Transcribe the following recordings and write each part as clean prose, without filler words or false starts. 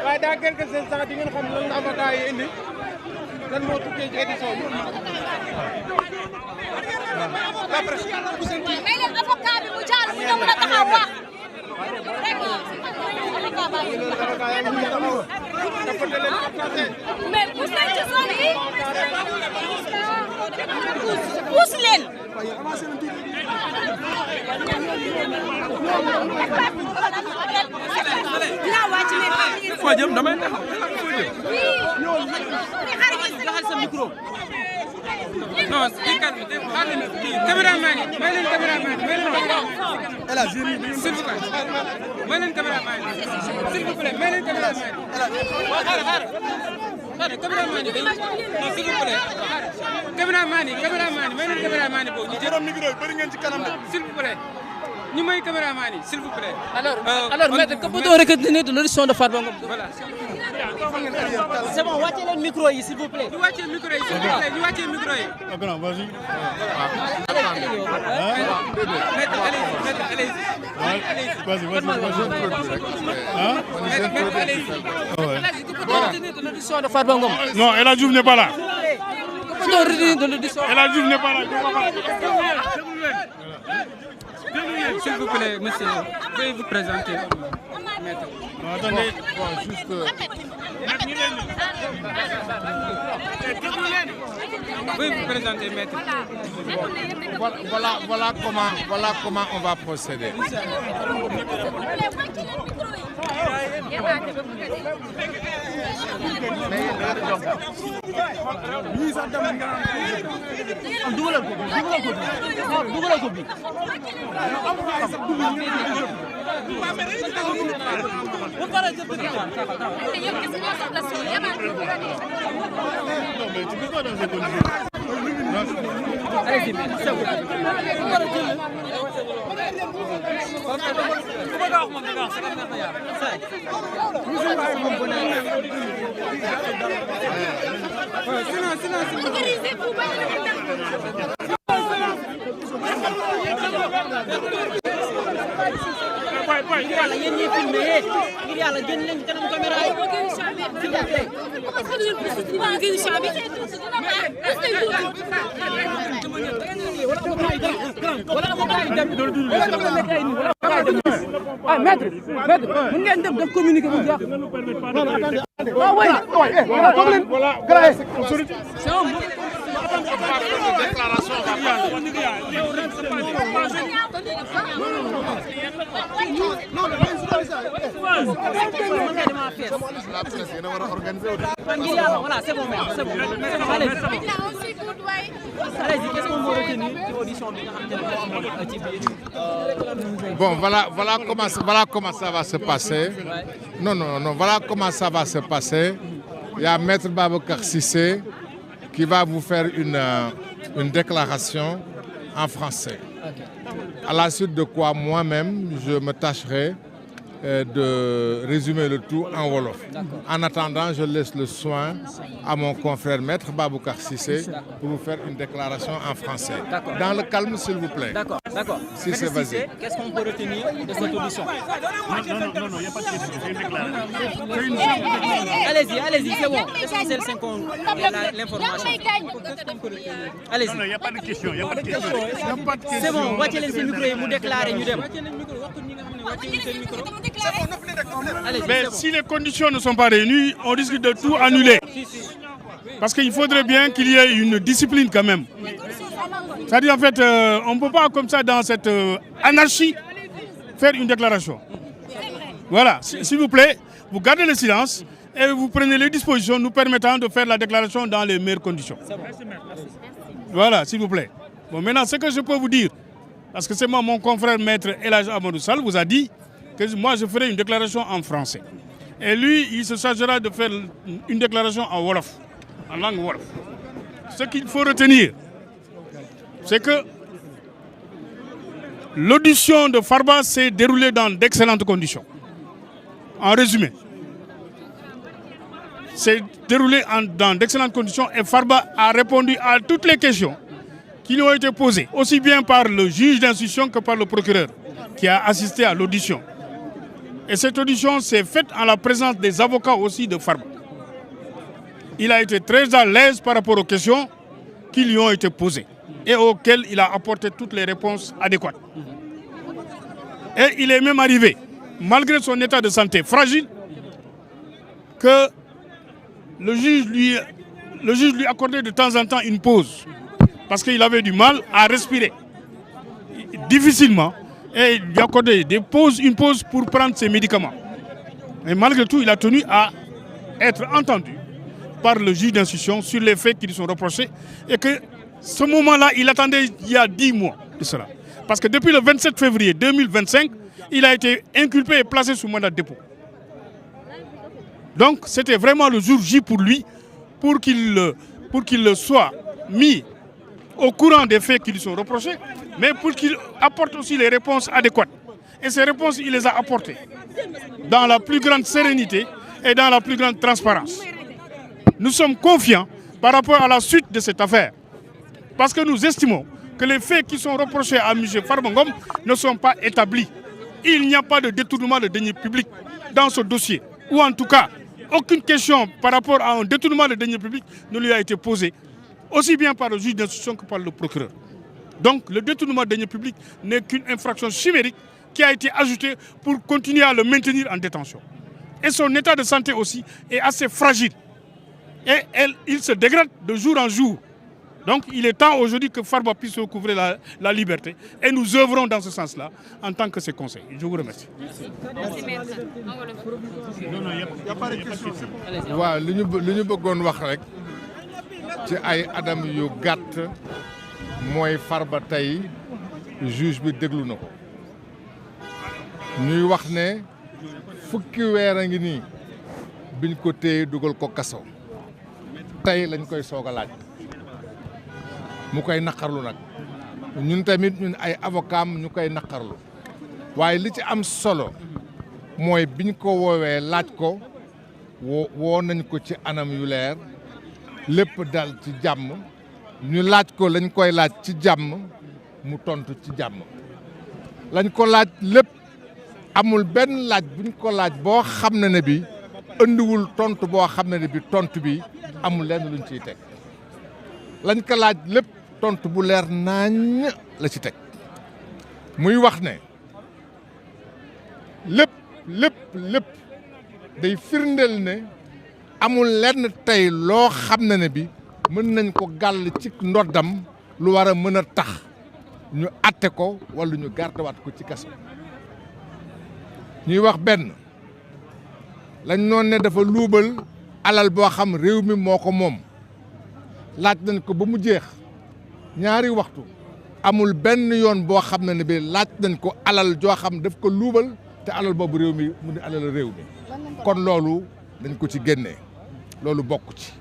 waaye dans quelques instants di ngeen xam lan la avocat yi indi lan moo tukkee ci édition bi. may leen avocat bi mu jàll mu ñëw mën a taxaw wax. mais pousse leen ci zone yi. pousse leen. dinaa wàcc leen. foo jëm damay taxaw. joxal sa micro. non kii kat caméraman yi may leen caméraman yi may leen caméraman s'il vous plaît may leen caméraman yi s'il vous plaît may leen caméraman yi xaaral caméraman yi non s'il vous plaît caméraman yi may leen caméraman yi boobu ñu jël micro yi bëri ngeen ci kanam s'il vous plaît ñu may caméraman yi s'il vous plaît. Alors maître, que peut-on retenir de l'audition de Farba Ngom? Voilà. C'est bon, wàccee leen micro yi s'il vous plaît. ñu wàccee micro yi s'il vous plaît ñu wàccee micro yi. Ah grand, vas-y. Vas-y. Hein? Que peut-on retenir de l'audition de Farba Ngom? Non, El Hadj Diouf n'est pas là. Que peut-on retenir de l'audition? El Hadj Diouf n'est pas là. S'il vous plaît, monsieur, veuillez vous présenter. Maître. Non, attendez. Bon, juste. Veuillez vous présenter, maître. Voilà comment on va procéder. Yàlla yéen ñi filmé ngir yàlla génn leen ci kanam caméra yi. Ah maître, mën ngeen dem def communiqué bu jeex. Non attendez. Ah oui. Voilà. C'est un Voilà, c'est bon, c'est bon. Allez-y, qu'est-ce qu'on veut retenir ci audition bi nga xam ne ci biir. Bon, voilà comment ça va se passer. Non, voilà comment ça va se passer. Il y a Maître Babacar Cissé qui va vous faire une déclaration en français. À la suite de quoi moi-même, je me tâcherai de résumer le tout en wolof. En attendant, je laisse le soin à mon confrère Maître Babacar Cissé pour vous faire une déclaration en français. Dans le calme, s'il vous plaît. D'accord. Cissé, vas-y. Qu'est-ce qu'on peut retenir de cette audition? Non, il n'y a pas de question, c'est une déclaration. Allez-y, c'est bon. L'essentiel, c'est qu'on ait l'information. Allez-y. Non, il n'y a pas de question, C'est bon, wàcce leen seen micro yi mu déclaré ñu dem. Mais si les conditions ne sont pas réunies, on risque de tout annuler. Parce qu'il faudrait bien qu'il y ait une discipline quand même. C'est-à-dire en fait, on ne peut pas comme ça dans cette anarchie faire une déclaration. Voilà, s'il vous plaît, vous gardez le silence et vous prenez les dispositions nous permettant de faire la déclaration dans les meilleures conditions. Voilà, s'il vous plaît. Bon, maintenant, ce que je peux vous dire, parce que c'est moi, mon confrère maître El Hadj Amadou Sall vous a dit que moi, je ferai une déclaration en français. Et lui, il se chargera de faire une déclaration en wolof, en langue wolof. Ce qu'il faut retenir, c'est que l'audition de Farba s'est déroulée dans d'excellentes conditions. En résumé, s'est déroulée dans d'excellentes conditions et Farba a répondu à toutes les questions qui lui ont été posées, aussi bien par le juge d'instruction que par le procureur qui a assisté à l'audition. Et cette audition s'est faite en la présence des avocats aussi de Farba. Il a été très à l'aise par rapport aux questions qui lui ont été posées et auxquelles il a apporté toutes les réponses adéquates. Et il est même arrivé, malgré son état de santé fragile, que le juge lui accordait de temps en temps une pause parce qu'il avait du mal à respirer difficilement et il lui accordait une pause pour prendre ses médicaments. Et malgré tout, il a tenu à être entendu par le juge d'instruction sur les faits qui lui sont reprochés et que ce moment-là, il attendait il y a 10 mois de cela. Parce que depuis le 27 février 2025, il a été inculpé et placé sous mandat de dépôt. Donc c'était vraiment le jour J pour lui, pour qu'il soit mis au courant des faits qui lui sont reprochés, mais pour qu'il apporte aussi les réponses adéquates. Et ces réponses, il les a apportées dans la plus grande sérénité et dans la plus grande transparence. Nous sommes confiants par rapport à la suite de cette affaire, parce que nous estimons que les faits qui sont reprochés à M. Farba Ngom ne sont pas établis. Il n'y a pas de détournement de deniers publics dans ce dossier, ou en tout cas, aucune question par rapport à un détournement de deniers publics ne lui a été posée, aussi bien par le juge d'instruction que par le procureur. Donc le détournement de deniers publics n'est qu'une infraction chimérique qui a été ajoutée pour continuer à le maintenir en détention. Et son état de santé aussi est assez fragile. Et il se dégrade de jour en jour. Donc il est temps aujourd'hui que Farba puisse recouvrer la liberté. Et nous œuvrons dans ce sens-là en tant que ses conseils. Je vous remercie. waaw li ñu bëggoon wax rek ci ay adam yu gàtt mooy Farba tey juge bi déglu na ko ñuy wax ne fukki weer a ngi nii biñ ko téye dugal ko kaso tey lañ koy soog a laaj mu koy naqarlu nag ñun tamit ñun ay avocat ñu koy naqarlu waaye li ci am solo mooy biñ ko woowee laaj ko woo nañ ko ci anam yu leer lépp dal ci jàmm ñu laaj ko lañ koy laaj ci jàmm mu tontu ci jàmm lañ ko laaj lépp amul benn laaj buñ ko laaj boo xam ne bi ëndiwul tontu boo xam ne bi tontu bi amul lenn luñ ciy teg lañ ko laaj lépp tontu bu leer nañ la ci teg muy wax ne lépp day firndeel ne amul lenn tey loo xam ne bi mën nañ ko gàll ci ndoddam lu war a mën a tax ñu atte ko wala ñu gardewaat ko ci kaso ñuy wax benn lañ noon ne dafa luubal alal boo xam réew mi moo ko moom laaj nañ ko ba mu jeex ñaari waxtu amul benn yoon boo xam ne bi laaj nañ ko alal joo xam daf ko luubal te alal boobu réew mi mu di alal réew mi kon loolu dañ ko ci génnee loolu bokk ci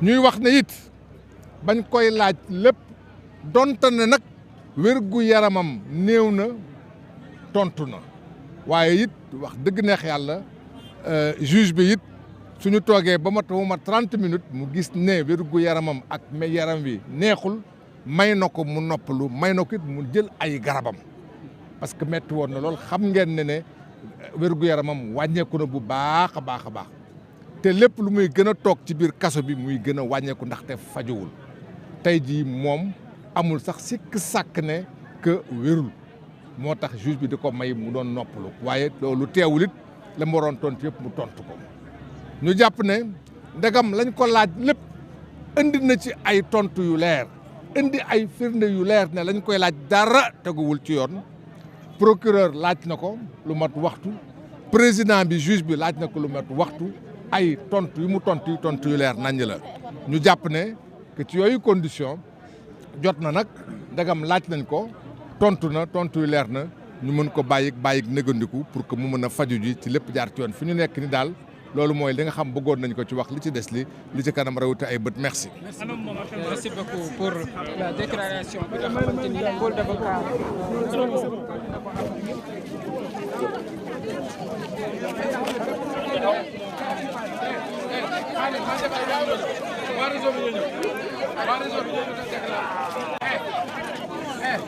ñuy wax ne it bañ koy laaj lépp donte ne nag wérgu yaramam néew na tontu na waaye it wax dëgg neex yàlla juge bi it suñu toogee ba mu mat 30 minutes mu gis ne wérgu yaramam ak yaram wi neexul may na ko mu noppalu may na ko it mu jël ay garabam parce que metti woon na lool xam ngeen ne wérgu yaramam wàññeeku na bu baax a baax a baax te lépp lu muy gën a toog ci biir kaso bi muy gën a wàññeeku ndaxte fajuwul tey jii moom amul sax sikk sàkk ne que wérul moo tax juge bi di ko may mu doon noppalu waaye loolu teewul it la mu waroon tontu yëpp mu tontu ko ñu jàpp ne ndegam lañ ko laaj lépp indi na ci ay tontu yu leer indi ay firnde yu leer ne lañ koy laaj dara teguwul ci yoon procureur laaj na ko lu mat waxtu président bi juge bi laaj na ko lu mat waxtu ay tontu yu mu tontu yu leer naññ la ñu jàpp ne que ci yooyu condition jot na nag ndegam laaj nañ ko tontu na tontu yu leer na ñu mën ko bàyyi négandiku pour que mu mën a faju ji ci lépp jaar ci yoon fi ñu nekk ni daal loolu mooy li nga xam bëggoon nañ ko ci wax li ci des li ci kanam rawute ay bët merci. Merci beaucoup pour la déclaration bi nga xamante ni pôle d'avocat Hey,